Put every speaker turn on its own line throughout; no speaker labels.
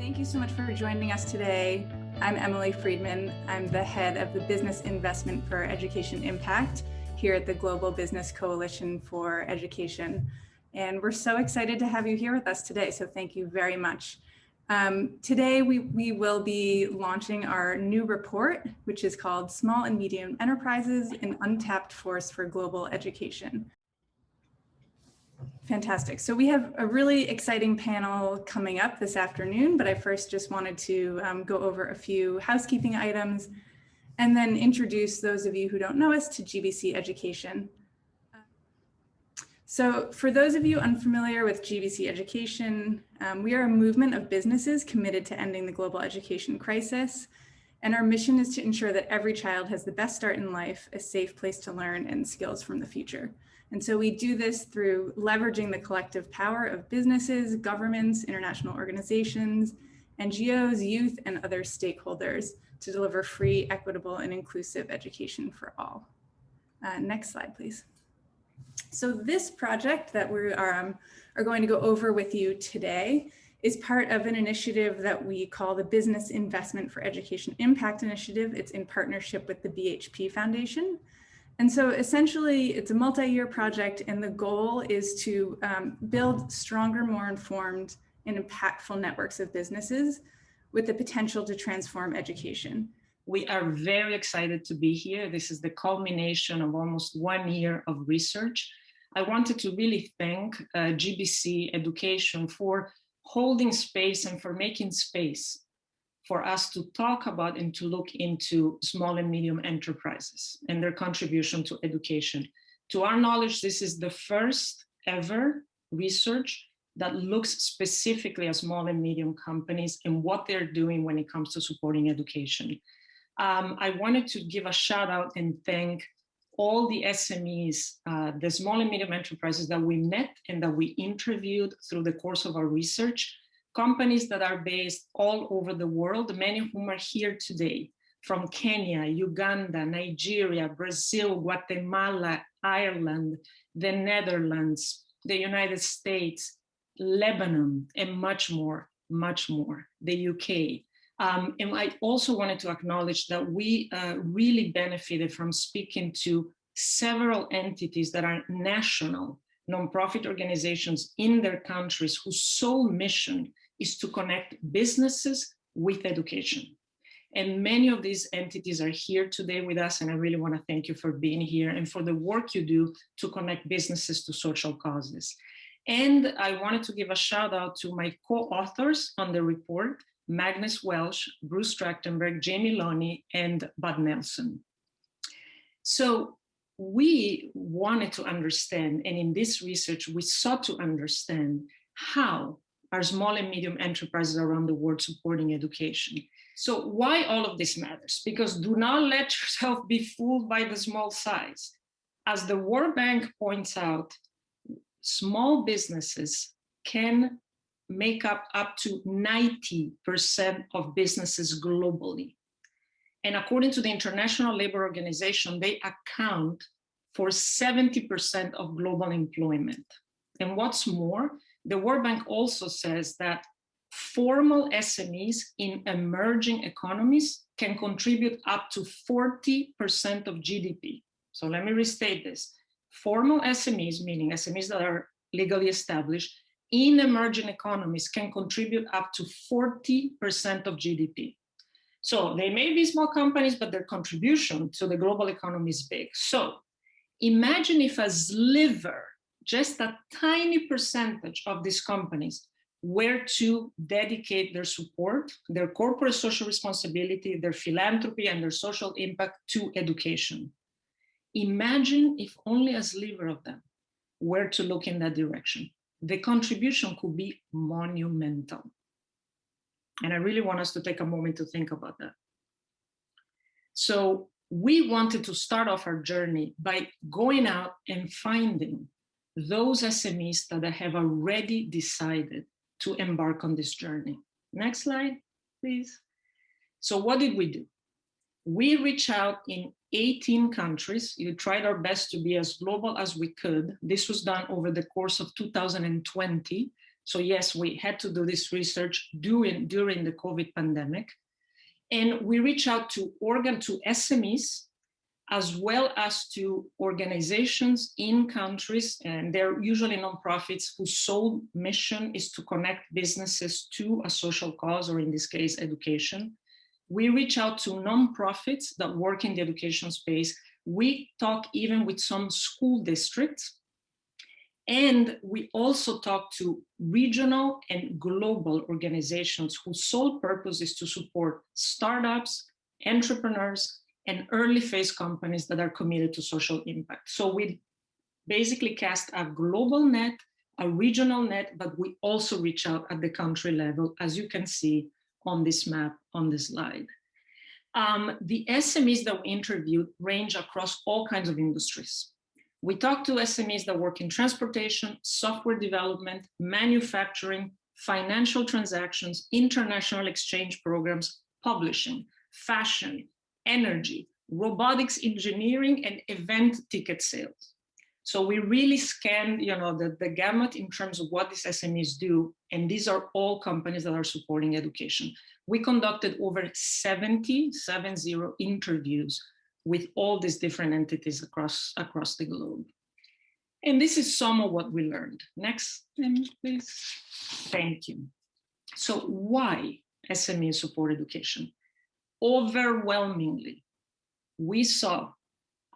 Thank you so much for joining us today. I'm Emily Friedman. I'm the head of the Business Investment for Education Impact here at the Global Business Coalition for Education. And we're so excited to have you here with us today, so thank you very much. Today, we will be launching our new report, which is called Small and Medium Enterprises, an Untapped Force for Global Education. Fantastic. So we have a really exciting panel coming up this afternoon, but I first just wanted to go over a few housekeeping items and then introduce those of you who don't know us to GBC Education. So for those of you unfamiliar with GBC Education, we are a movement of businesses committed to ending the global education crisis. And our mission is to ensure that every child has the best start in life, a safe place to learn, and skills from the future. And so we do this through leveraging the collective power of businesses, governments, international organizations, NGOs, youth, and other stakeholders to deliver free, equitable, and inclusive education for all. Next slide, please. So this project that we are going to go over with you today is part of an initiative that we call the Business Investment for Education Impact Initiative. It's in partnership with the BHP Foundation. And so essentially it's a multi-year project, and the goal is to build stronger, more informed and impactful networks of businesses with the potential to transform education.
We are very excited to be here. This is the culmination of almost 1 year of research. I wanted to really thank GBC Education for holding space and for making space for us to talk about and to look into small and medium enterprises and their contribution to education. To our knowledge, this is the first ever research that looks specifically at small and medium companies and what they're doing when it comes to supporting education. I wanted to give a shout out and thank all the SMEs, the small and medium enterprises that we met and that we interviewed through the course of our research. Companies that are based all over the world, many of whom are here today, from Kenya, Uganda, Nigeria, Brazil, Guatemala, Ireland, the Netherlands, the United States, Lebanon, and much more, the UK. And I also wanted to acknowledge that we really benefited from speaking to several entities that are national nonprofit organizations in their countries whose sole mission is to connect businesses with education. And many of these entities are here today with us, and I really want to thank you for being here and for the work you do to connect businesses to social causes. And I wanted to give a shout out to my co-authors on the report, Magnus Welsh, Bruce Trachtenberg, Jamie Loney, and Bud Nelson. So we wanted to understand, and in this research, we sought to understand how are small and medium enterprises around the world supporting education. So why all of this matters? Because do not let yourself be fooled by the small size. As the World Bank points out, small businesses can make up to 90% of businesses globally. And according to the International Labour Organization, they account for 70% of global employment. And what's more, the World Bank also says that formal SMEs in emerging economies can contribute up to 40% of GDP. So let me restate this. Formal SMEs, meaning SMEs that are legally established, in emerging economies can contribute up to 40% of GDP. So they may be small companies, but their contribution to the global economy is big. So imagine if a sliver, just a tiny percentage of these companies were to dedicate their support, their corporate social responsibility, their philanthropy, and their social impact to education. Imagine if only a sliver of them were to look in that direction. The contribution could be monumental. And I really want us to take a moment to think about that. So we wanted to start off our journey by going out and finding those SMEs that have already decided to embark on this journey. Next slide, please. So what did we do? We reached out in 18 countries. We tried our best to be as global as we could. This was done over the course of 2020. So yes, we had to do this research during the COVID pandemic. And we reach out to SMEs, as well as to organizations in countries, and they're usually nonprofits whose sole mission is to connect businesses to a social cause, or in this case, education. We reach out to nonprofits that work in the education space. We talk even with some school districts. And we also talk to regional and global organizations whose sole purpose is to support startups, entrepreneurs, and early phase companies that are committed to social impact. So we basically cast a global net, a regional net, but we also reach out at the country level, as you can see on this map on this slide. The SMEs that we interviewed range across all kinds of industries. We talked to SMEs that work in transportation, software development, manufacturing, financial transactions, international exchange programs, publishing, fashion, energy, robotics engineering, and event ticket sales. So we really scanned, the gamut in terms of what these SMEs do, and these are all companies that are supporting education. We conducted over 70 interviews with all these different entities across the globe. And this is some of what we learned. Next, please. Thank you. So why SMEs support education? Overwhelmingly, we saw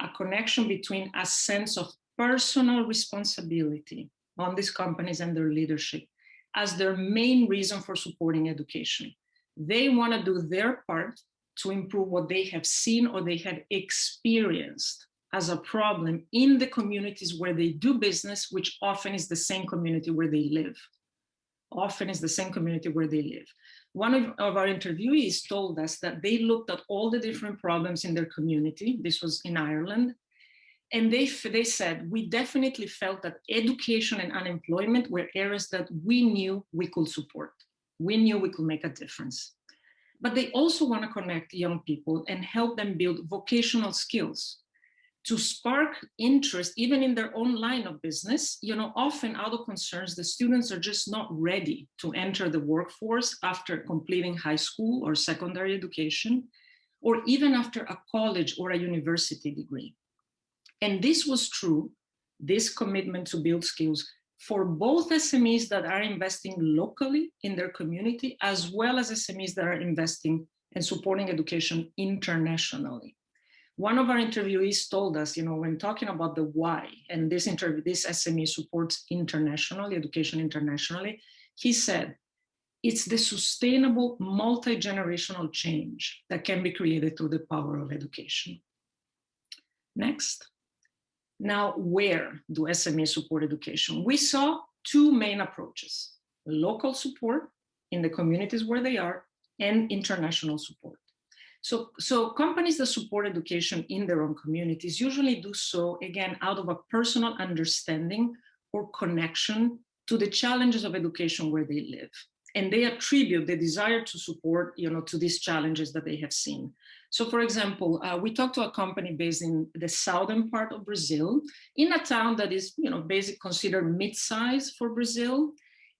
a connection between a sense of personal responsibility on these companies and their leadership as their main reason for supporting education. They want to do their part to improve what they have seen or they have experienced as a problem in the communities where they do business, which often is the same community where they live. One of our interviewees told us that they looked at all the different problems in their community. This was in Ireland. And they said, we definitely felt that education and unemployment were areas that we knew we could support. We knew we could make a difference. But they also want to connect young people and help them build vocational skills to spark interest, even in their own line of business. Often out of concerns, the students are just not ready to enter the workforce after completing high school or secondary education, or even after a college or a university degree. And this was true, this commitment to build skills, for both SMEs that are investing locally in their community, as well as SMEs that are investing and supporting education internationally. One of our interviewees told us, when talking about the why, and this SME supports internationally, education internationally, he said, it's the sustainable multi-generational change that can be created through the power of education. Next. Now, where do SMEs support education? We saw two main approaches: local support in the communities where they are, and international support. So companies that support education in their own communities usually do so, again, out of a personal understanding or connection to the challenges of education where they live. And they attribute the desire to support, to these challenges that they have seen. So for example, we talked to a company based in the southern part of Brazil, in a town that is, basically considered mid-size for Brazil.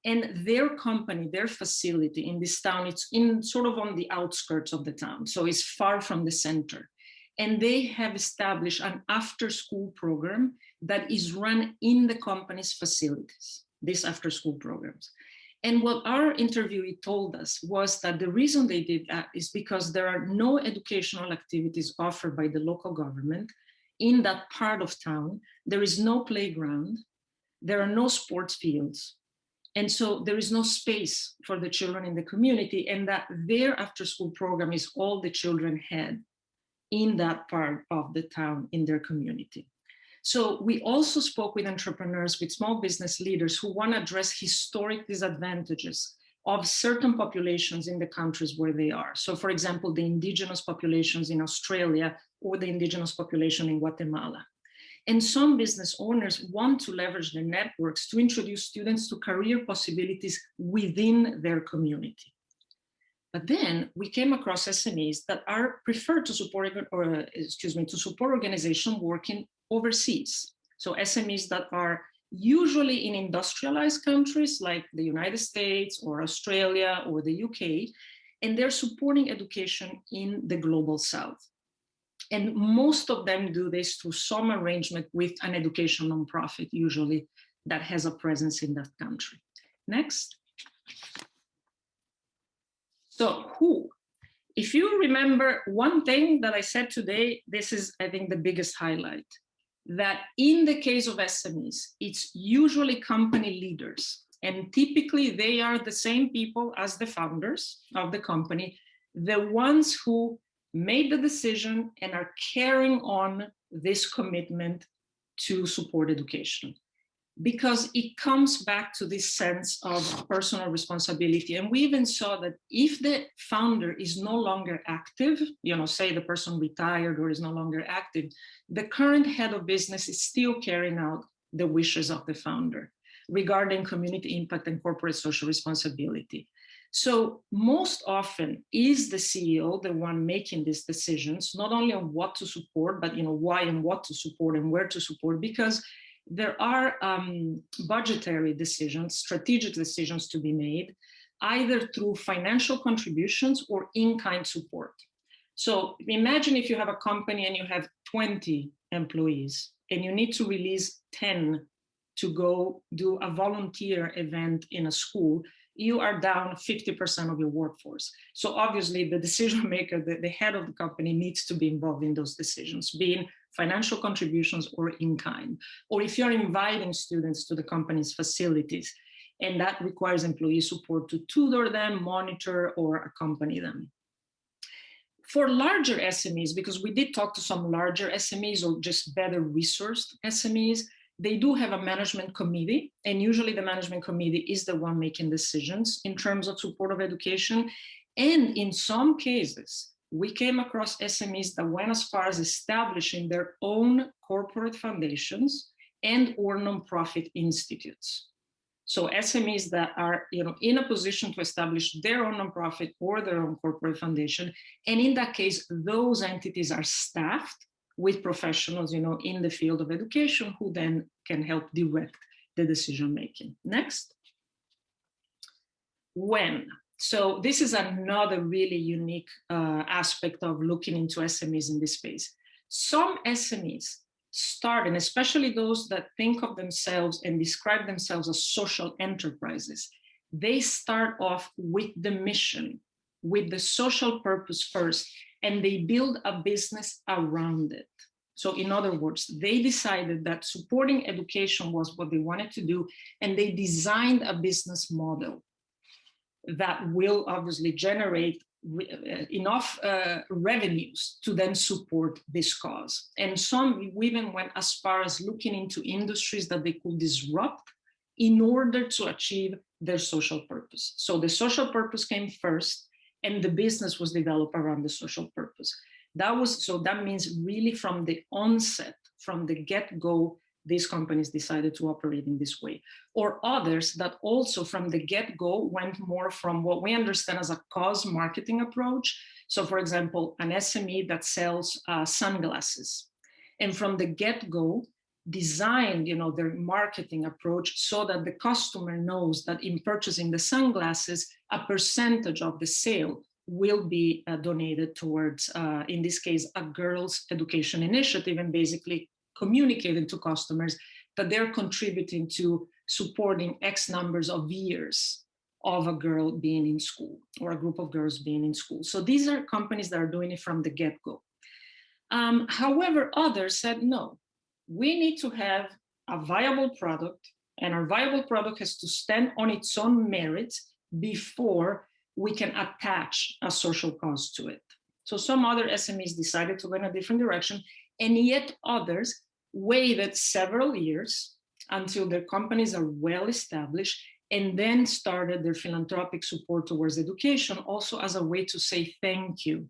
And their company, their facility in this town, it's in sort of on the outskirts of the town. So it's far from the center. And they have established an after-school program that is run in the company's facilities, these after-school programs. And what our interviewee told us was that the reason they did that is because there are no educational activities offered by the local government in that part of town. There is no playground. There are no sports fields. And so there is no space for the children in the community, and that their after-school program is all the children had in that part of the town in their community. So we also spoke with entrepreneurs, with small business leaders who want to address historic disadvantages of certain populations in the countries where they are. So for example, the indigenous populations in Australia or the indigenous population in Guatemala. And some business owners want to leverage their networks to introduce students to career possibilities within their community. But then we came across SMEs that are preferred to support, to support organizations working overseas. So SMEs that are usually in industrialized countries like the United States or Australia or the UK, and they're supporting education in the global South. And most of them do this through some arrangement with an education nonprofit, usually that has a presence in that country. Next. So who? If you remember one thing that I said today, this is, I think, the biggest highlight, that in the case of SMEs, it's usually company leaders. And typically they are the same people as the founders of the company, the ones who made the decision and are carrying on this commitment to support education. Because it comes back to this sense of personal responsibility. And we even saw that if the founder is no longer active, say the person retired or is no longer active, the current head of business is still carrying out the wishes of the founder regarding community impact and corporate social responsibility. So most often is the CEO the one making these decisions, not only on what to support, but why and what to support and where to support, because there are budgetary decisions, strategic decisions to be made, either through financial contributions or in-kind support. So imagine if you have a company and you have 20 employees and you need to release 10 to go do a volunteer event in a school, you are down 50% of your workforce. So obviously the decision maker, the head of the company, needs to be involved in those decisions, being financial contributions or in kind. Or if you're inviting students to the company's facilities, and that requires employee support to tutor them, monitor, or accompany them. For larger SMEs, because we did talk to some larger SMEs or just better resourced SMEs, they do have a management committee, and usually the management committee is the one making decisions in terms of support of education. And in some cases, we came across SMEs that went as far as establishing their own corporate foundations and or nonprofit institutes. So SMEs that are in a position to establish their own nonprofit or their own corporate foundation. And in that case, those entities are staffed with professionals in the field of education who then can help direct the decision making. Next. When? So this is another really unique aspect of looking into SMEs in this space. Some SMEs start, and especially those that think of themselves and describe themselves as social enterprises, they start off with the mission, with the social purpose first, and they build a business around it. So in other words, they decided that supporting education was what they wanted to do, and they designed a business model that will obviously generate enough revenues to then support this cause. And some even went as far as looking into industries that they could disrupt in order to achieve their social purpose. So the social purpose came first, and the business was developed around the social purpose. That means really from the onset, from the get-go, these companies decided to operate in this way. Or others that also from the get-go went more from what we understand as a cause marketing approach. So for example, an SME that sells sunglasses, and from the get-go designed their marketing approach so that the customer knows that in purchasing the sunglasses, a percentage of the sale will be donated towards, in this case, a girls' education initiative, and basically communicating to customers that they're contributing to supporting X numbers of years of a girl being in school or a group of girls being in school. So these are companies that are doing it from the get-go. However, others said, no, we need to have a viable product, and our viable product has to stand on its own merits before we can attach a social cause to it. So some other SMEs decided to go in a different direction, and yet others waited several years until their companies are well established and then started their philanthropic support towards education, also as a way to say thank you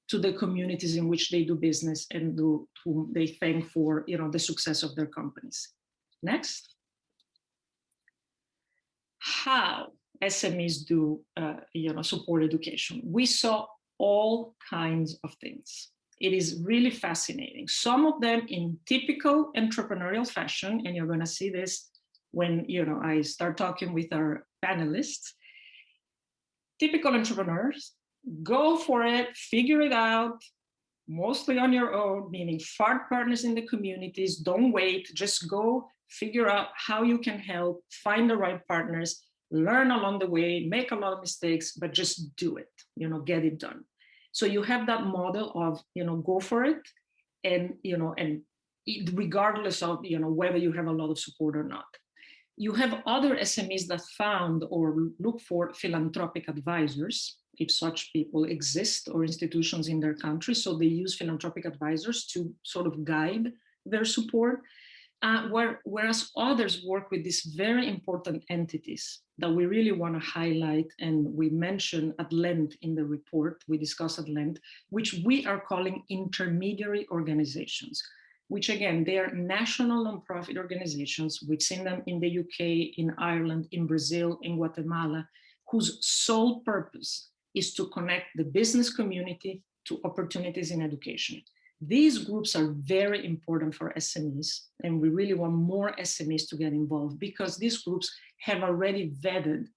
to the communities in which they do business and whom they thank for the success of their companies. Next. How SMEs do support education. We saw all kinds of things. It is really fascinating. Some of them in typical entrepreneurial fashion, and you're going to see this when I start talking with our panelists. Typical entrepreneurs, go for it, figure it out, mostly on your own, meaning find partners in the communities. Don't wait, just go figure out how you can help, find the right partners, learn along the way, make a lot of mistakes, but just do it, get it done. So you have that model of, go for it, and, and regardless of, whether you have a lot of support or not. You have other SMEs that found or look for philanthropic advisors, if such people exist, or institutions in their country. So they use philanthropic advisors to sort of guide their support. Whereas others work with these very important entities that we really want to highlight, and we mention at length in the report, we discuss at length, which we are calling intermediary organizations, which again, they are national nonprofit organizations. We've seen them in the UK, in Ireland, in Brazil, in Guatemala, whose sole purpose is to connect the business community to opportunities in education. These groups are very important for SMEs, and we really want more SMEs to get involved, because these groups have already vetted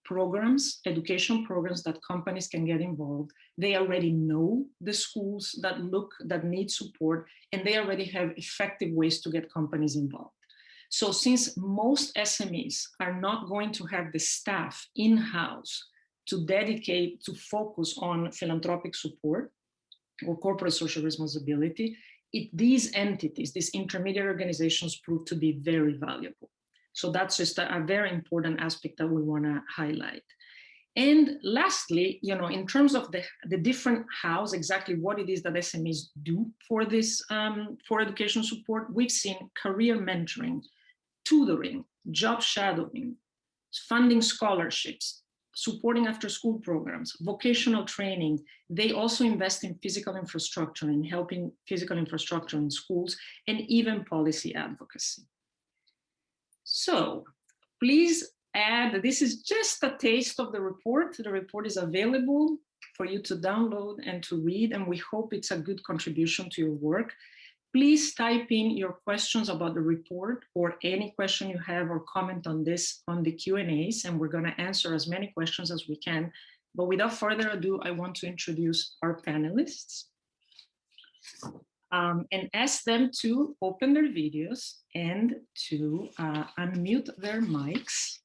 programs, education programs that companies can get involved. They already know the schools that need support, and they already have effective ways to get companies involved. So since most SMEs are not going to have the staff in-house to dedicate, to focus on philanthropic support or corporate social responsibility, these entities, these intermediary organizations, prove to be very valuable. So that's just a very important aspect that we want to highlight. And lastly, in terms of the different hows, exactly what it is that SMEs do for this, for education support, we've seen career mentoring, tutoring, job shadowing, funding scholarships, supporting after-school programs, vocational training. They also invest in physical infrastructure and helping physical infrastructure in schools, and even policy advocacy. So please add, this is just a taste of the report. The report is available for you to download and to read, and we hope it's a good contribution to your work. Please type in your questions about the report, or any question you have or comment on this on the Q&As, and we're going to answer as many questions as we can. But without further ado, I want to introduce our panelists and ask them to open their videos and to unmute their mics.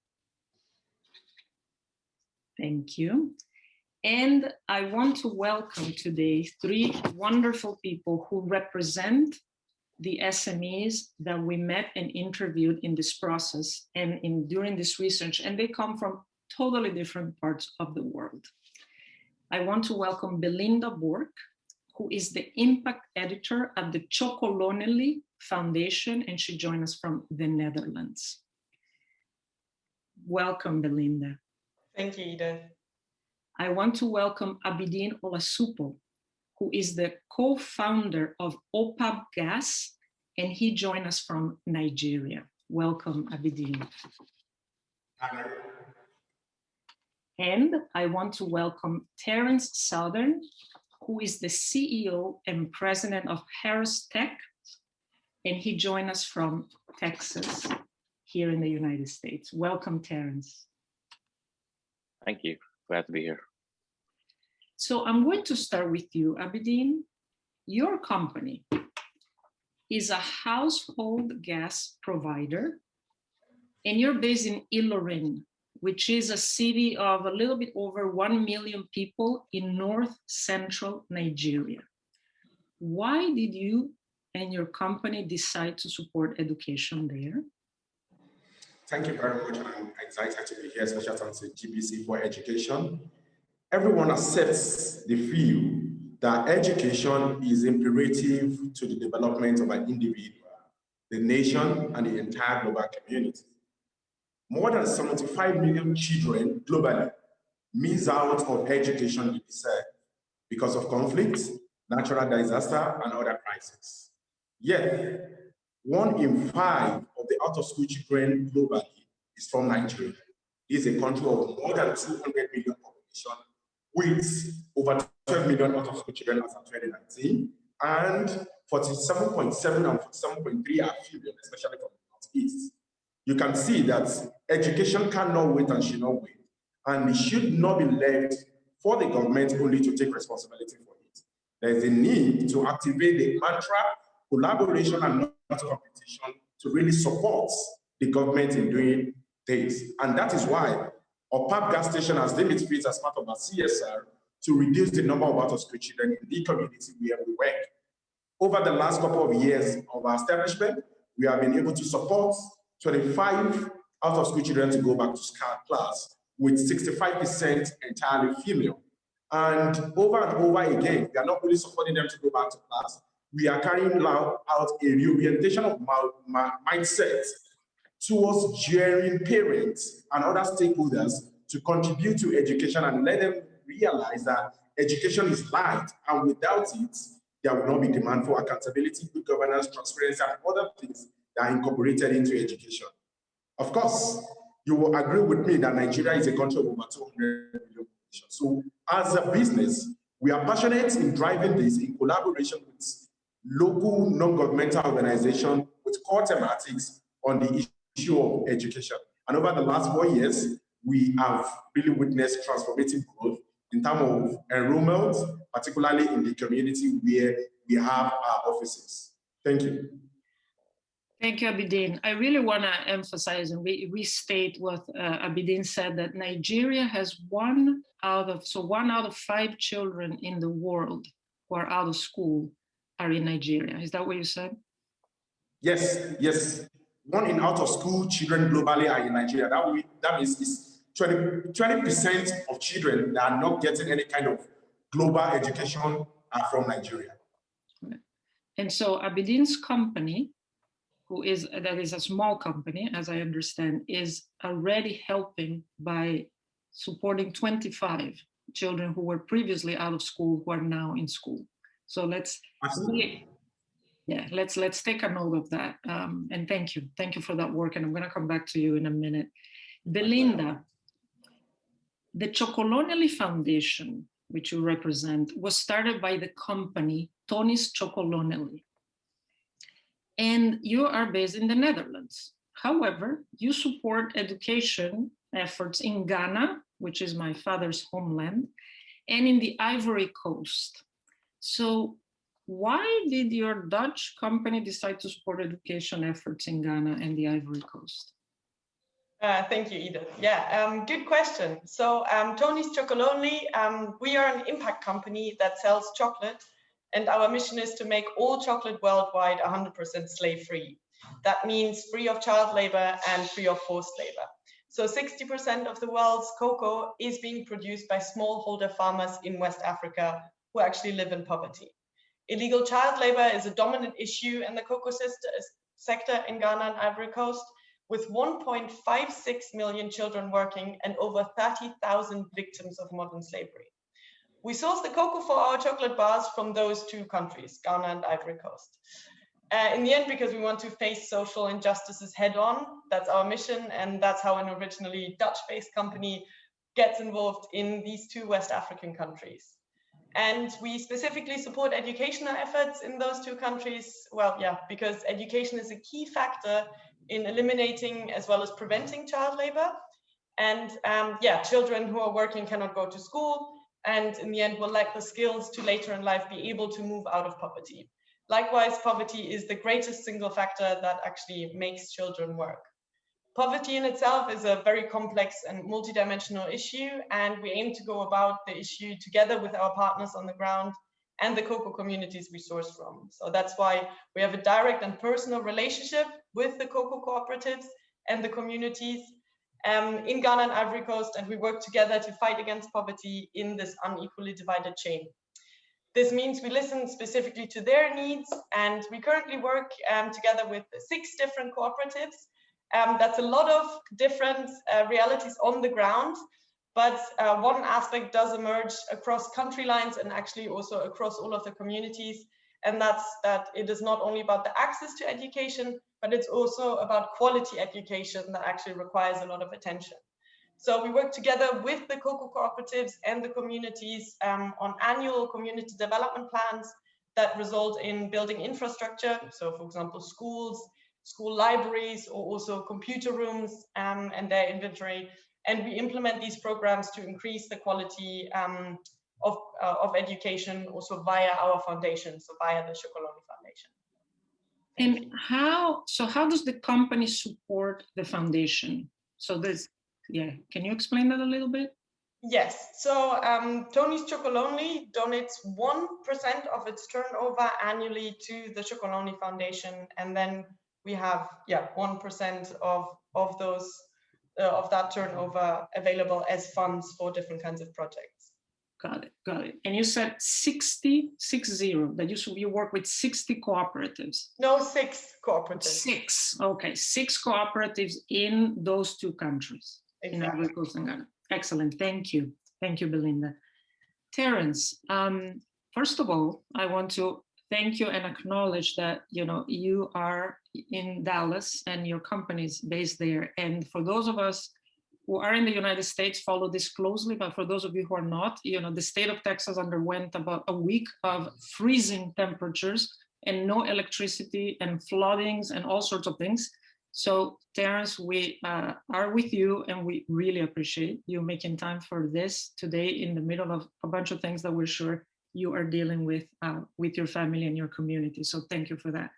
Thank you. And I want to welcome today 3 wonderful people who represent the SMEs that we met and interviewed in this process and during this research, and they come from totally different parts of the world. I want to welcome Belinda Borck, who is the impact editor at the Chocolonely Foundation, and she joined us from the Netherlands. Welcome, Belinda.
Thank you, Edith.
I want to welcome Abideen Olasupo, who is the co-founder of OpabGas, and he joined us from Nigeria. Welcome, Abideen.
Hi.
And I want to welcome Terrence Southern, who is the CEO and president of HarozTec, and he joined us from Texas, here in the United States. Welcome, Terrence.
Thank you. Glad to be here.
So I'm going to start with you, Abideen. Your company is a household gas provider, and you're based in Ilorin, which is a city of a little bit over 1 million people in north central Nigeria. Why did you and your company decide to support education there?
Thank you very much. I'm excited to be here, especially thanks to GBC for education. Everyone accepts the view that education is imperative to the development of an individual, the nation, and the entire global community. More than 75 million children globally miss out on education they deserve because of conflict, natural disaster, and other crises. Yet, 1 in 5 of the out-of-school children globally is from Nigeria. It is a country of more than 200 million population, with over 12 million out-of-school children as of 2019, and 47.7 and 47.3 are female, especially from the Northeast. you can see that education cannot wait and should not wait. And it should not be left for the government only to take responsibility for it. There is a need to activate the mantra, collaboration and not competition to really support the government in doing this. And that is why OpabGas station has limit fees as part of our CSR to reduce the number of out-of-school children in the community where we work. Over the last couple of years of our establishment, we have been able to support 25 out-of-school children to go back to class, with 65% entirely female. And over again, we are not only supporting them to go back to class, we are carrying out a reorientation of mindset towards gearing parents and other stakeholders to contribute to education and let them realize that education is light, and without it, there will not be demand for accountability, good governance, transparency, and other things that are incorporated into education. Of course, you will agree with me that Nigeria is a country of over 200 million population. So as a business, we are passionate in driving this in collaboration with local non-governmental organizations with core thematics on the issue of education. And over the last 4 years, we have really witnessed transformative growth in terms of enrollment, particularly in the community where we have our offices. Thank you.
Thank you, Abideen. I really want to emphasize and restate what Abideen said, that Nigeria has one out of 5 children in the world who are out of school are in Nigeria. Is that what you said?
Yes, yes. 1 in out of school children globally are in Nigeria. That means it's 20% of children that are not getting any kind of global education are from Nigeria.
And so Abideen's company, that is a small company, as I understand, is already helping by supporting 25 children who were previously out of school who are now in school. So let's take a note of that. And thank you for that work. And I'm going to come back to you in a minute. Belinda, the Chocolonely Foundation, which you represent, was started by the company Tony's Chocolonely. And you are based in the Netherlands. However, you support education efforts in Ghana, which is my father's homeland, and in the Ivory Coast. So why did your Dutch company decide to support education efforts in Ghana and the Ivory Coast?
Thank you, Edith. Yeah, good question. So Tony's Chocolonely, we are an impact company that sells chocolate, and our mission is to make all chocolate worldwide 100% slave-free. That means free of child labor and free of forced labor. So 60% of the world's cocoa is being produced by smallholder farmers in West Africa who actually live in poverty. Illegal child labor is a dominant issue in the cocoa sector in Ghana and Ivory Coast, with 1.56 million children working and over 30,000 victims of modern slavery. We source the cocoa for our chocolate bars from those 2 countries, Ghana and Ivory Coast. In the end, because we want to face social injustices head on, that's our mission, and that's how an originally Dutch-based company gets involved in these 2 West African countries. And we specifically support educational efforts in those 2 countries, well, yeah, because education is a key factor in eliminating as well as preventing child labor. And yeah, children who are working cannot go to school, and in the end will lack the skills to later in life be able to move out of poverty. Likewise, poverty is the greatest single factor that actually makes children work. Poverty in itself is a very complex and multidimensional issue, and we aim to go about the issue together with our partners on the ground and the cocoa communities we source from. So that's why we have a direct and personal relationship with the cocoa cooperatives and the communities in Ghana and Ivory Coast, and we work together to fight against poverty in this unequally divided chain. This means we listen specifically to their needs, and we currently work together with 6 different cooperatives. That's a lot of different realities on the ground, but one aspect does emerge across country lines and actually also across all of the communities, and that's that it is not only about the access to education, but it's also about quality education that actually requires a lot of attention. So we work together with the cocoa cooperatives and the communities on annual community development plans that result in building infrastructure. So for example, schools, school libraries or also computer rooms and their inventory. And we implement these programs to increase the quality of education also via our foundation, so via the Chocolonely Foundation.
And how does the company support the foundation? So this, yeah, can you explain that a little bit?
Yes, so Tony's Chocolonely donates 1% of its turnover annually to the Chocolonely Foundation, and then we have 1% of those of that turnover available as funds for different kinds of projects.
Got it. And you said 60, that you work with 60 cooperatives.
No, 6 cooperatives.
6, okay, 6 cooperatives in those 2 countries.
Exactly.
In Ivory Coast and Ghana. Excellent, thank you, Belinda. Terrence, first of all, I want to thank you and acknowledge that you are in Dallas and your company is based there. And for those of us who are in the United States, follow this closely. But for those of you who are not, the state of Texas underwent about a week of freezing temperatures and no electricity and floodings and all sorts of things. So Terrence, we are with you and we really appreciate you making time for this today in the middle of a bunch of things that we're sure you are dealing with your family and your community. So thank you for that.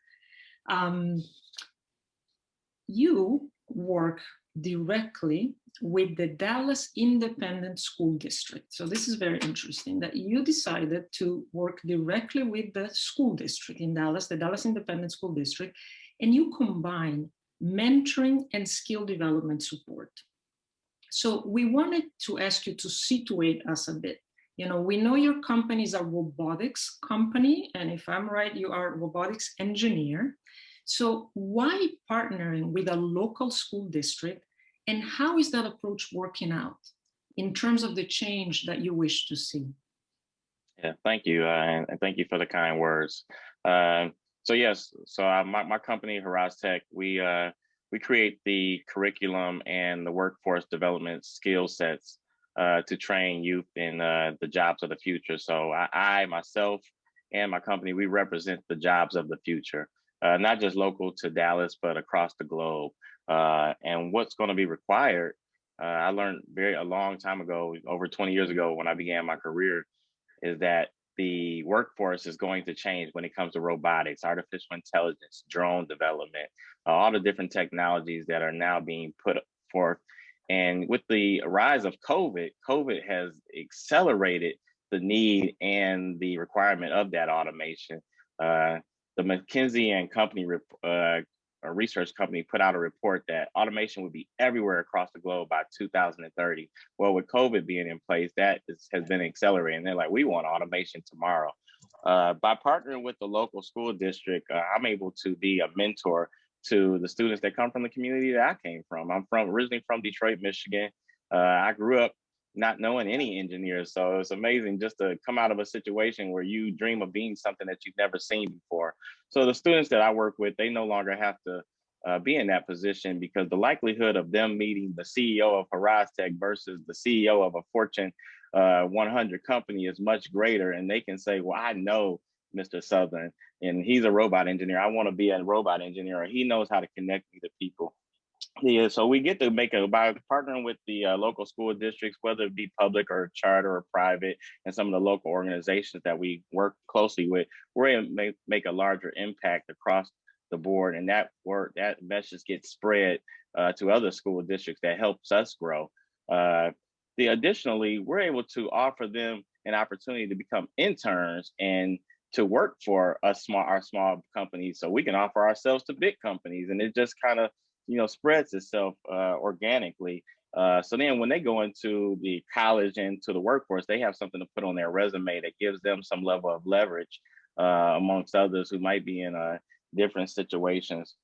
You work directly with the Dallas Independent School District. So this is very interesting that you decided to work directly with the school district in Dallas, the Dallas Independent School District, and you combine mentoring and skill development support. So we wanted to ask you to situate us a bit. We know your company is a robotics company, and if I'm right, you are a robotics engineer. So why partnering with a local school district, and how is that approach working out in terms of the change that you wish to see?
Yeah, thank you, and thank you for the kind words. So yes, my company HarozTec, we create the curriculum and the workforce development skill sets to train youth in the jobs of the future. So I myself and my company, we represent the jobs of the future. Not just local to Dallas, but across the globe. And what's going to be required, I learned a long time ago, over 20 years ago when I began my career, is that the workforce is going to change when it comes to robotics, artificial intelligence, drone development, all the different technologies that are now being put forth. And with the rise of COVID has accelerated the need and the requirement of that automation. The McKinsey and Company a research company put out a report that automation would be everywhere across the globe by 2030. Well, with COVID being in place, that has been accelerating. They're like, we want automation tomorrow. By partnering with the local school district, I'm able to be a mentor to the students that come from the community that I came from. I'm originally from Detroit, Michigan. I grew up not knowing any engineers. So it's amazing just to come out of a situation where you dream of being something that you've never seen before. So the students that I work with, they no longer have to be in that position, because the likelihood of them meeting the CEO of HarozTec versus the CEO of a Fortune 100 company is much greater. And they can say, well, I know Mr. Southern, and he's a robot engineer. I want to be a robot engineer. Or he knows how to connect me to people. Yeah, so we get to make by partnering with the local school districts, whether it be public or charter or private, and some of the local organizations that we work closely with, we're able to make a larger impact across the board, and that message gets spread to other school districts that helps us grow. Additionally, we're able to offer them an opportunity to become interns and to work for our small companies, so we can offer ourselves to big companies, and it just kind of spreads itself organically. So then when they go into the college and to the workforce, they have something to put on their resume that gives them some level of leverage amongst others who might be in different situations.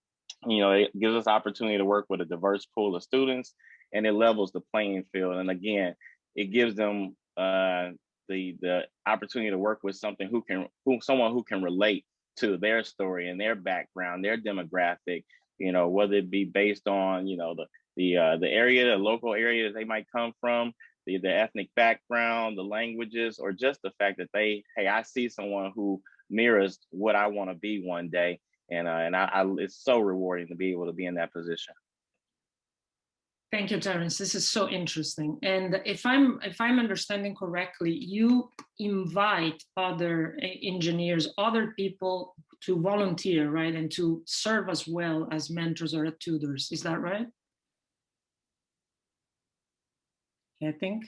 It gives us opportunity to work with a diverse pool of students, and it levels the playing field. And again, it gives them the opportunity to work with someone who can relate to their story and their background, their demographic, whether it be based on, the area, the local area that they might come from, the ethnic background, the languages, or just the fact that I see someone who mirrors what I want to be one day. And it's so rewarding to be able to be in that position.
Thank you, Terrence. This is so interesting. And if I'm understanding correctly, you invite other engineers, other people to volunteer, right? And to serve as well as mentors or tutors. Is that right? I think.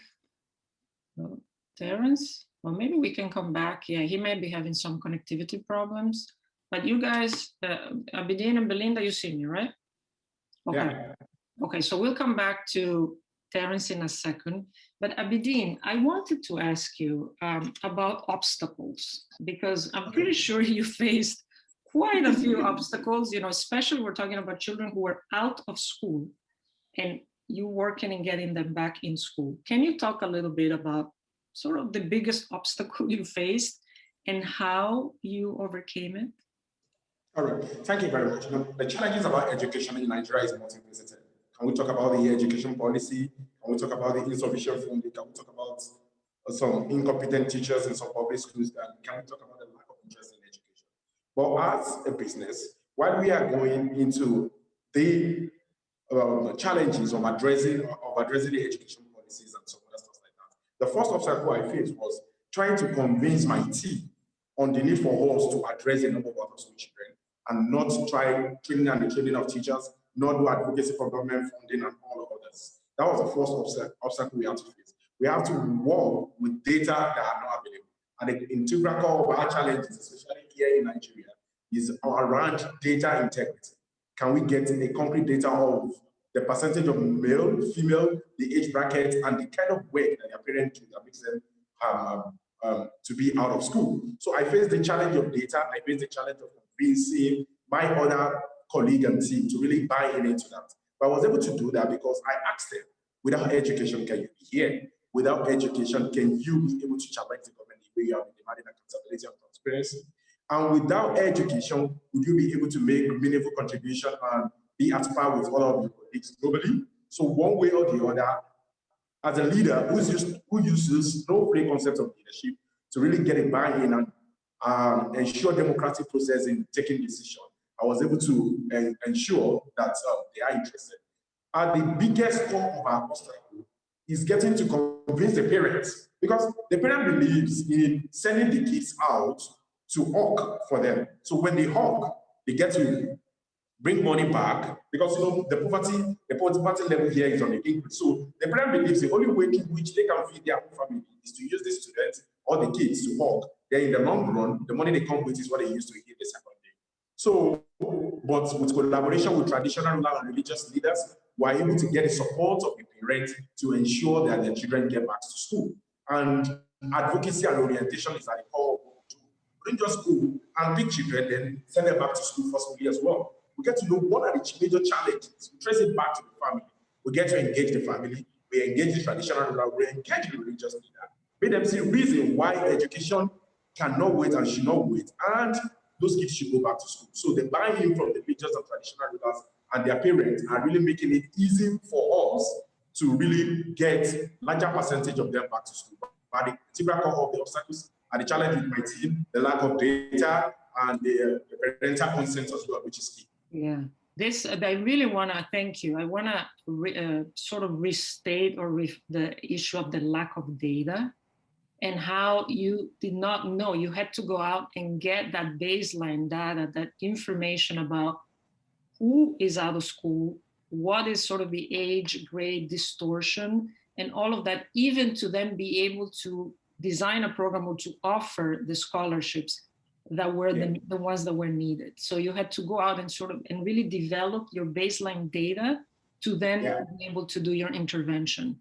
Well, Terrence? Well, maybe we can come back. Yeah, he may be having some connectivity problems. But you guys, Abideen and Belinda, you see me, right? Okay.
Yeah.
Okay, so we'll come back to Terrence in a second. But Abideen, I wanted to ask you about obstacles, because I'm pretty sure you faced quite a few obstacles, you know, especially we're talking about children who were out of school and you working and getting them back in school. Can you talk a little bit about sort of the biggest obstacle you faced and how you overcame it?
All right, thank you very much. The challenges about education in Nigeria is multifaceted. Can we talk about the education policy? Can we talk about the insufficient funding? Can we talk about some incompetent teachers in some public schools? And can we talk about the lack of interest in education? But as a business, while we are going into the challenges of addressing the education policies and some other stuff like that, the first obstacle I faced was trying to convince my team on the need for us to address the number of out-of-school children and not try training and the training of teachers, not do advocacy for government funding and all of others. That was the first obstacle we have to face. We have to work with data that are not available. And the integral core of our challenges, especially here in Nigeria, is around data integrity. Can we get a concrete data of the percentage of male, female, the age bracket, and the kind of work that their parents do that makes them to be out of school? So I faced the challenge of data. I faced the challenge of convincing my other colleague and team to really buy into that. But I was able to do that because I asked them, without education, can you be here? Without education, can you be able to challenge the government the way you have been demanding accountability and transparency? And without education, would you be able to make meaningful contribution and be at par with all of your colleagues globally? So one way or the other, as a leader who uses no free concept of leadership to really get a buy-in and ensure democratic process in taking decisions, I was able to ensure that they are interested. And the biggest core of our obstacle is getting to convince the parents, because the parent believes in sending the kids out to hawk for them. So when they hawk, they get to bring money back, because you know the poverty level here is on the increase. So the parent believes the only way in which they can feed their own family is to use the students or the kids to hawk. Then in the long run, the money they come with is what they use to eat the second day. So, but with collaboration with traditional rural and religious leaders, we're able to get the support of the parents to ensure that their children get back to school. And advocacy and orientation is at the core of what we do. We don't just go and pick children, then send them back to school forcefully as well. We get to know what are the major challenges. We trace it back to the family. We get to engage the family. We engage the traditional ruler. We engage the religious leader. Make them see reason why education cannot wait and should not wait, and those kids should go back to school. So the buy-in from the religious and traditional rulers and their parents are really making it easy for us to really get larger percentage of them back to school. But the typical of the obstacles and the challenge with my team, the lack of data and the parental consent as well, which is key.
Yeah, this, I really want to thank you. I want to sort of restate the issue of the lack of data and how you did not know. You had to go out and get that baseline data, that information about who is out of school, what is sort of the age grade distortion, and all of that, even to then be able to design a program or to offer the scholarships that were the ones that were needed. So you had to go out and sort of and really develop your baseline data to then be able to do your intervention.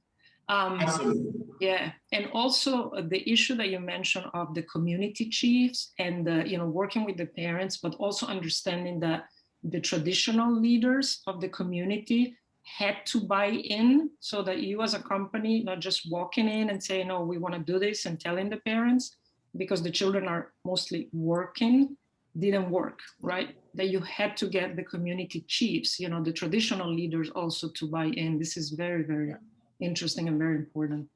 Absolutely.
Yeah, and also the issue that you mentioned of the community chiefs and working with the parents, but also understanding that the traditional leaders of the community had to buy in, so that you as a company, not just walking in and saying, no, we want to do this and telling the parents, because the children are mostly working, didn't work, right? That you had to get the community chiefs, the traditional leaders also to buy in. This is very, very interesting and very important.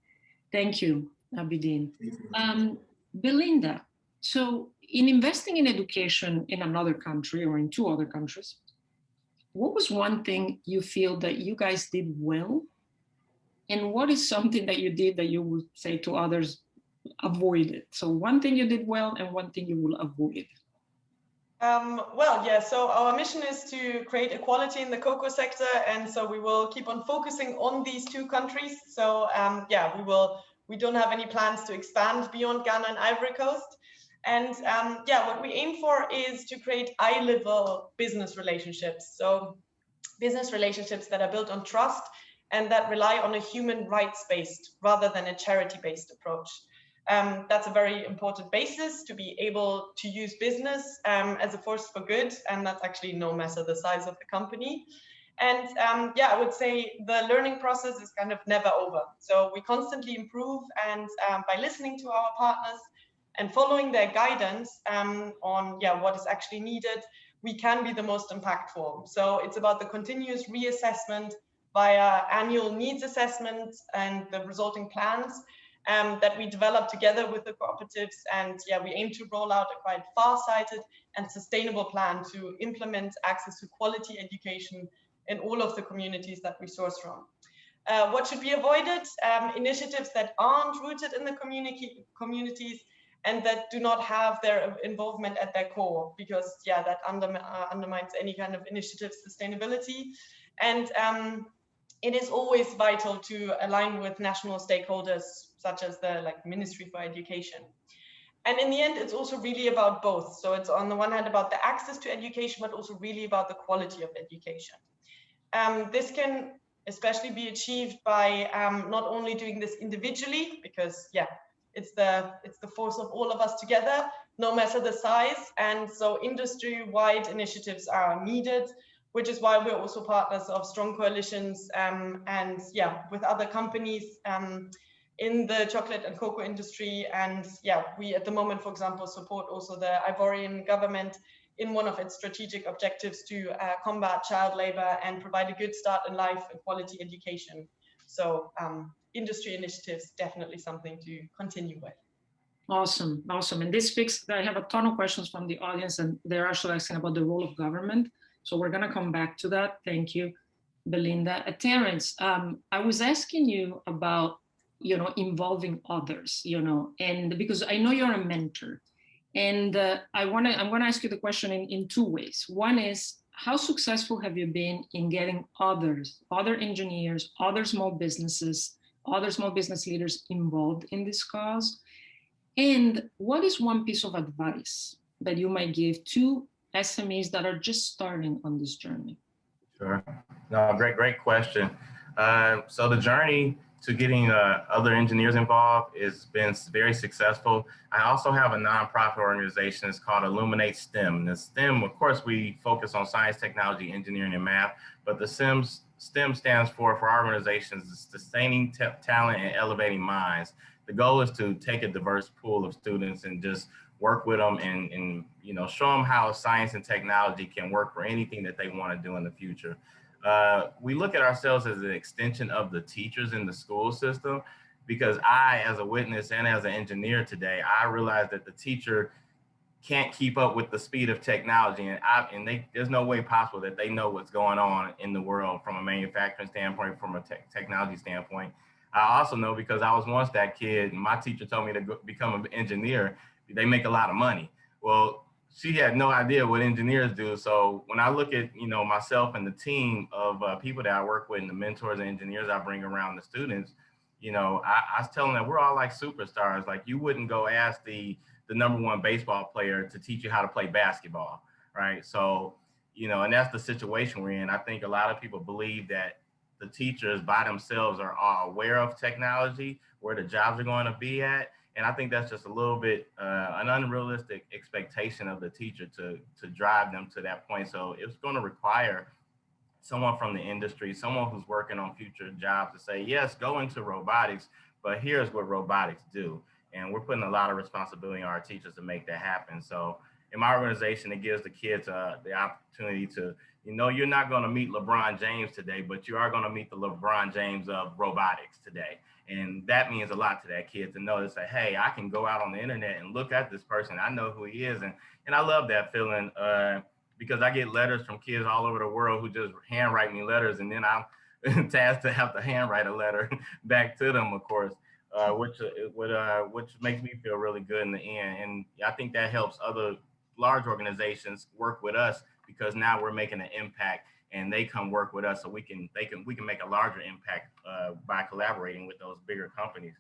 Thank you, Abideen. Belinda, so in investing in education in another country or in two other countries, what was one thing you feel that you guys did well? And what is something that you did that you would say to others, avoid it? So one thing you did well and one thing you will avoid.
Well, yeah, so our mission is to create equality in the cocoa sector. And so we will keep on focusing on these two countries. So yeah, we don't have any plans to expand beyond Ghana and Ivory Coast. And yeah, what we aim for is to create eye-level business relationships. So business relationships that are built on trust and that rely on a human rights-based rather than a charity-based approach. That's a very important basis to be able to use business as a force for good, and that's actually no matter the size of the company. And yeah, I would say the learning process is kind of never over. So we constantly improve, and by listening to our partners and following their guidance on what is actually needed, we can be the most impactful. So it's about the continuous reassessment via annual needs assessments and the resulting plans that we develop together with the cooperatives. And yeah, we aim to roll out a quite far-sighted and sustainable plan to implement access to quality education in all of the communities that we source from. What should be avoided? Initiatives that aren't rooted in the communities and that do not have their involvement at their core, because yeah, that undermines any kind of initiative sustainability. And it is always vital to align with national stakeholders, such as the Ministry for Education. And in the end, it's also really about both. So it's on the one hand about the access to education, but also really about the quality of education. This can especially be achieved by not only doing this individually, because yeah, it's the force of all of us together, no matter the size. And so industry-wide initiatives are needed, which is why we're also partners of strong coalitions and yeah, with other companies in the chocolate and cocoa industry. And yeah, we at the moment, for example, support also the Ivorian government in one of its strategic objectives to combat child labor and provide a good start in life and quality education. So industry initiatives, definitely something to continue with.
Awesome, awesome. And this speaks, I have a ton of questions from the audience, and they're actually asking about the role of government. So we're gonna come back to that. Thank you, Belinda. Terrence, I was asking you about, involving others, and because I know you're a mentor. And I'm gonna ask you the question in two ways. One is, how successful have you been in getting other engineers, other small business leaders involved in this cause? And what is one piece of advice that you might give to SMEs that are just starting on this journey?
Sure. No, great question. So the journey to getting other engineers involved has been very successful. I also have a nonprofit organization. It's called Illuminate STEM. And the STEM, of course, we focus on science, technology, engineering, and math, but the STEM stands for our organization, is sustaining talent and elevating minds. The goal is to take a diverse pool of students and just work with them and show them how science and technology can work for anything that they want to do in the future. We look at ourselves as an extension of the teachers in the school system, because I, as a witness and as an engineer today, I realize that the teacher can't keep up with the speed of technology, and there's no way possible that they know what's going on in the world from a manufacturing standpoint, from a technology standpoint. I also know, because I was once that kid, and my teacher told me to become an engineer. They make a lot of money. Well, she had no idea what engineers do. So when I look at myself and the team of people that I work with, and the mentors and engineers I bring around the students, I was telling them that we're all like superstars. Like, you wouldn't go ask the #1 baseball player to teach you how to play basketball, right? So, and that's the situation we're in. I think a lot of people believe that the teachers by themselves are all aware of technology, where the jobs are going to be at. And I think that's just a little bit an unrealistic expectation of the teacher to drive them to that point. So it's going to require someone from the industry, someone who's working on future jobs, to say, yes, go into robotics, but here's what robotics do. And we're putting a lot of responsibility on our teachers to make that happen. So in my organization, it gives the kids the opportunity to, you're not going to meet LeBron James today, but you are going to meet the LeBron James of robotics today. And that means a lot to that kid to know to say, hey, I can go out on the internet and look at this person. I know who he is. And I love that feeling because I get letters from kids all over the world who just handwrite me letters. And then I'm tasked to have to handwrite a letter back to them, of course, which makes me feel really good in the end. And I think that helps other large organizations work with us because now we're making an impact and they come work with us so we can make a larger impact by collaborating with those bigger companies.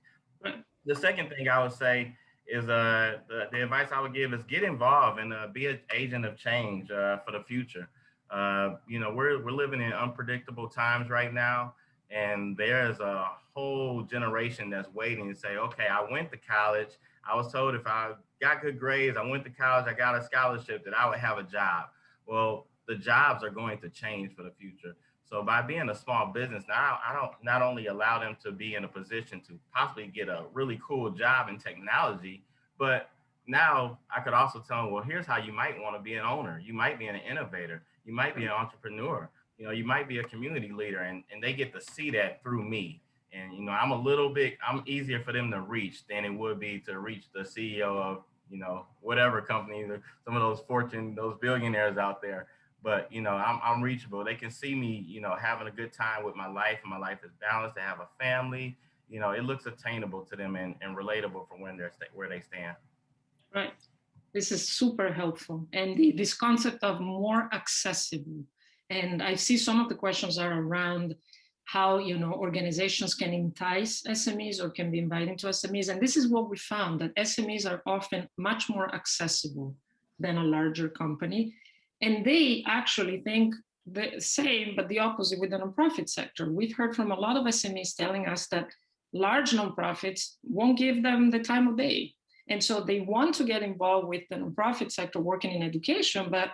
The second thing I would say is the advice I would give is get involved and be an agent of change for the future. We're living in unpredictable times right now, and there's a whole generation that's waiting to say, okay, I went to college. I was told if I got good grades, I went to college, I got a scholarship, that I would have a job. Well, the jobs are going to change for the future. So by being a small business, now I don't not only allow them to be in a position to possibly get a really cool job in technology, but now I could also tell them, well, here's how you might want to be an owner. You might be an innovator. You might be an entrepreneur. You might be a community leader, and they get to see that through me. And, I'm easier for them to reach than it would be to reach the CEO of, whatever company, some of those billionaires out there. But, I'm reachable. They can see me, having a good time with my life, and my life is balanced. They have a family. It looks attainable to them and relatable from where they stand.
Right. This is super helpful. And this concept of more accessible. And I see some of the questions are around how, organizations can entice SMEs or can be invited to SMEs. And this is what we found, that SMEs are often much more accessible than a larger company. And they actually think the same, but the opposite with the nonprofit sector. We've heard from a lot of SMEs telling us that large nonprofits won't give them the time of day. And so they want to get involved with the nonprofit sector working in education, but,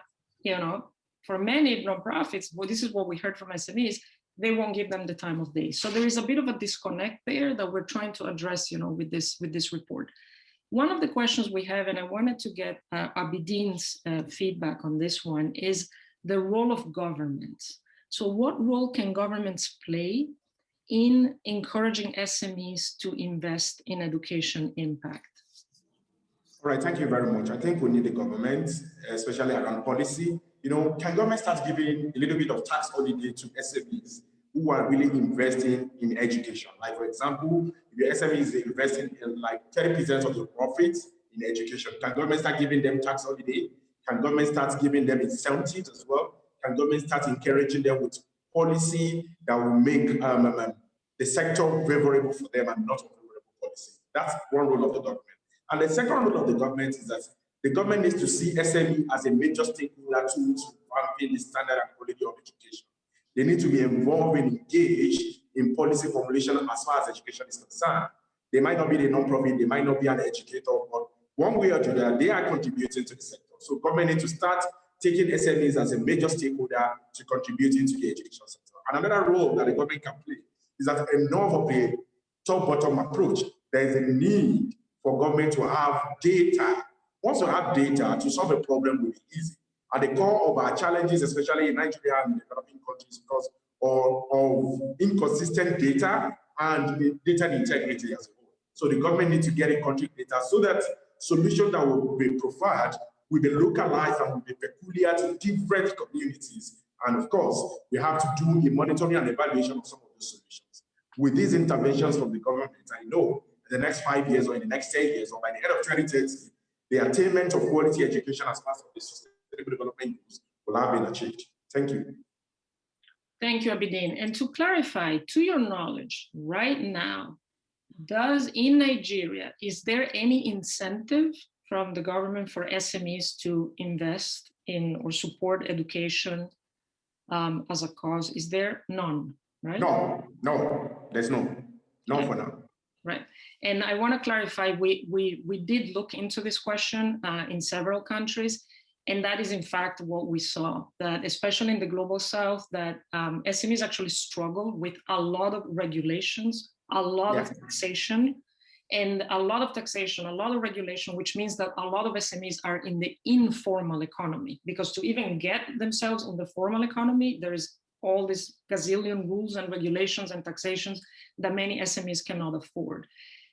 for many nonprofits, well, this is what we heard from SMEs, they won't give them the time of day. So there is a bit of a disconnect there that we're trying to address, with this report. One of the questions we have, and I wanted to get Abideen's feedback on this one, is the role of governments. So what role can governments play in encouraging SMEs to invest in education impact?
All right, thank you very much. I think we need the government, especially around policy. Can government start giving a little bit of tax holiday to SMEs who are really investing in education? Like, for example, if your SME is investing in like 30% of the profits in education, can government start giving them tax holiday? Can government start giving them incentives as well? Can government start encouraging them with policy that will make the sector favorable for them and not unfavorable policy? That's one role of the government. And the second role of the government is that the government needs to see SME as a major stakeholder to ramping the standard and quality of education. They need to be involved and engaged in policy formulation as far as education is concerned. They might not be the non-profit, they might not be an educator, but one way or the other, they are contributing to the sector. So government needs to start taking SMEs as a major stakeholder to contributing to the education sector. And another role that the government can play is that enough of a top-bottom approach. There is a need for government to have data. Once you have data, to solve a problem will be easy. At the core of our challenges, especially in Nigeria and developing countries, because of inconsistent data and data integrity as well. So the government needs to get a country data so that solutions that will be provided will be localized and will be peculiar to different communities. And of course, we have to do a monitoring and evaluation of some of those solutions. With these interventions from the government, I know in the next 5 years or in the next 10 years or by the end of 2030, the attainment of quality education as part of the sustainable development goals will have been achieved. Thank you.
Thank you, Abideen. And to clarify, to your knowledge, right now, in Nigeria, is there any incentive from the government for SMEs to invest in or support education as a cause? Is there none, right?
No, there's none for now.
Right. And I want to clarify, we did look into this question in several countries, and that is in fact what we saw, that especially in the global south, that SMEs actually struggle with a lot of regulations, a lot of taxation, and a lot of taxation, a lot of regulation, which means that a lot of SMEs are in the informal economy, because to even get themselves in the formal economy, there's all these gazillion rules and regulations and taxations that many SMEs cannot afford.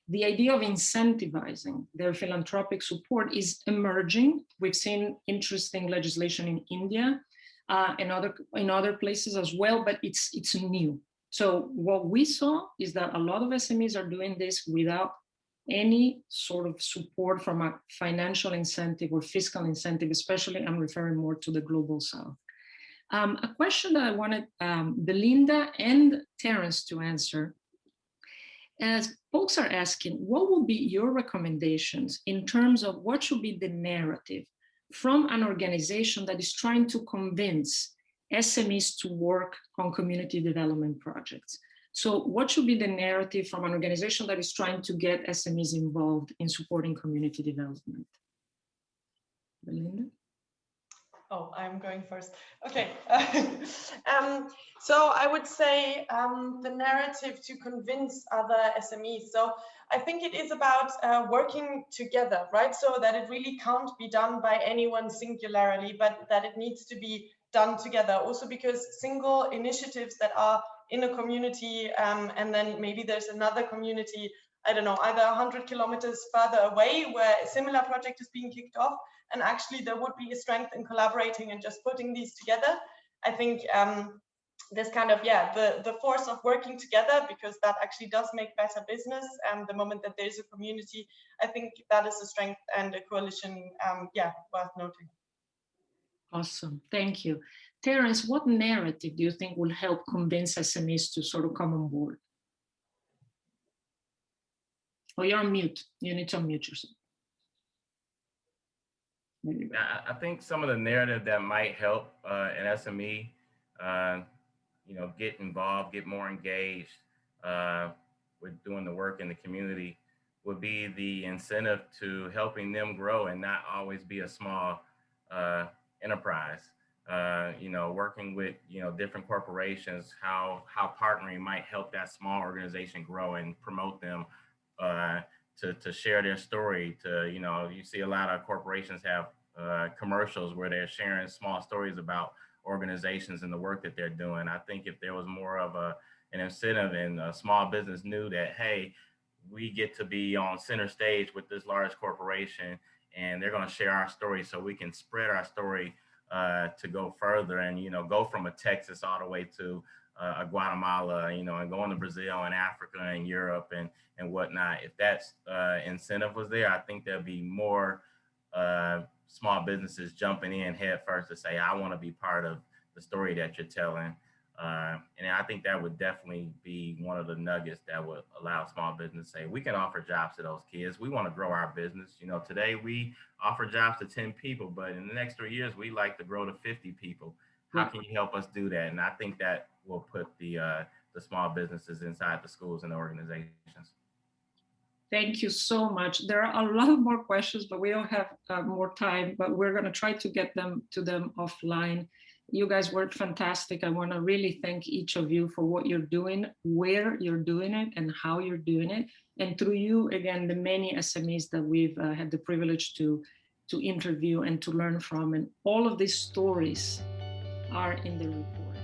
The idea of incentivizing their philanthropic support is emerging. We've seen interesting legislation in India and in other places as well, but it's new. So what we saw is that a lot of SMEs are doing this without any sort of support from a financial incentive or fiscal incentive, especially I'm referring more to the global South. A question that I wanted Belinda and Terrence to answer, as folks are asking, what will be your recommendations in terms of what should be the narrative from an organization that is trying to convince SMEs to work on community development projects? So what should be the narrative from an organization that is trying to get SMEs involved in supporting community development? Belinda?
Oh, I'm going first. Okay. So I would say the narrative to convince other SMEs. So I think it is about working together, right? So that it really can't be done by anyone singularly, but that it needs to be done together. Also because single initiatives that are in a community and then maybe there's another community, I don't know, either 100 kilometers further away where a similar project is being kicked off, and actually there would be a strength in collaborating and just putting these together. I think this kind of, yeah, the force of working together, because that actually does make better business. And the moment that there's a community, I think that is a strength and a coalition, yeah, worth noting.
Awesome, thank you. Terrence, what narrative do you think will help convince SMEs to sort of come on board? Oh, you're on mute. You need to unmute yourself.
I think some of the narrative that might help an SME, get involved, get more engaged with doing the work in the community would be the incentive to helping them grow and not always be a small enterprise. Working with, different corporations, how partnering might help that small organization grow and promote them to share their story. You see a lot of corporations have commercials where they're sharing small stories about organizations and the work that they're doing. I think if there was more of an incentive and a small business knew that, hey, we get to be on center stage with this large corporation and they're going to share our story so we can spread our story to go further and, go from a Texas all the way to a Guatemala, and going to Brazil and Africa and Europe and whatnot. If that incentive was there, I think there'd be more small businesses jumping in head first to say, I want to be part of the story that you're telling. And I think that would definitely be one of the nuggets that would allow small business to say, we can offer jobs to those kids. We want to grow our business. Today we offer jobs to 10 people, but in the next 3 years, we like to grow to 50 people. How can you help us do that? And I think that will put the small businesses inside the schools and the organizations.
Thank you so much. There are a lot more questions, but we don't have more time, but we're going to try to get them to them offline. You guys were fantastic. I want to really thank each of you for what you're doing, where you're doing it, and how you're doing it. And through you, again, the many SMEs that we've had the privilege to interview and to learn from. And all of these stories are in the report.